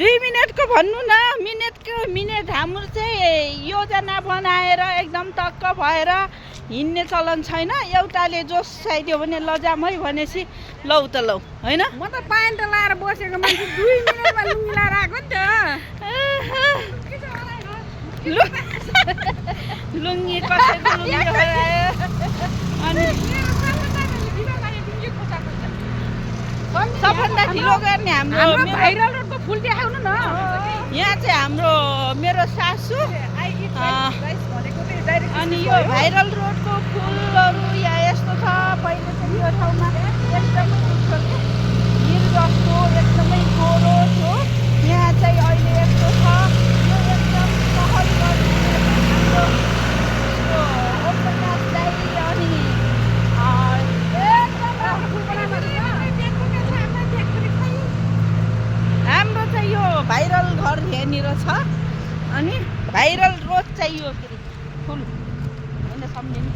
2 मिनेटको भन्नु न मिनेट हाम्रो चाहिँ योजना बनाएर एकदम टक्क भएर हिँड्ने चलन छैन एउटाले जोसाइदियो भने लजामै भनेपछि लौ त लौ हैन म त प्यान्ट लाएर बसेको मान्छे 2 मिनेटमा लुङ्गी लाएर आएको नि त लुङ्गी कसैको लुङ्गी हरायो अनि सबभन्दा ढिलो गर्ने हाम्रो भाइरल रोडको फुल देखाउनु न यहाँ चाहिँ हाम्रो मेरो सासू अनि यो भाइरल रोडको फुलहरू यहाँ यस्तो छ पहिले चाहिँ यो ठाउँमा एकदमै हिल जस्तो एकदमै गोरो थियो यहाँ चाहिँ अहिले यस्तो छ यो एकदम सहर गर्नु हाम्रो उपन्यास चाहिँ अनि हाम्रो चाहिँ यो भाइरल घर यहाँनिर छ अनि भाइरल रोड चाहिँ यो फुल होइन सम्झिनु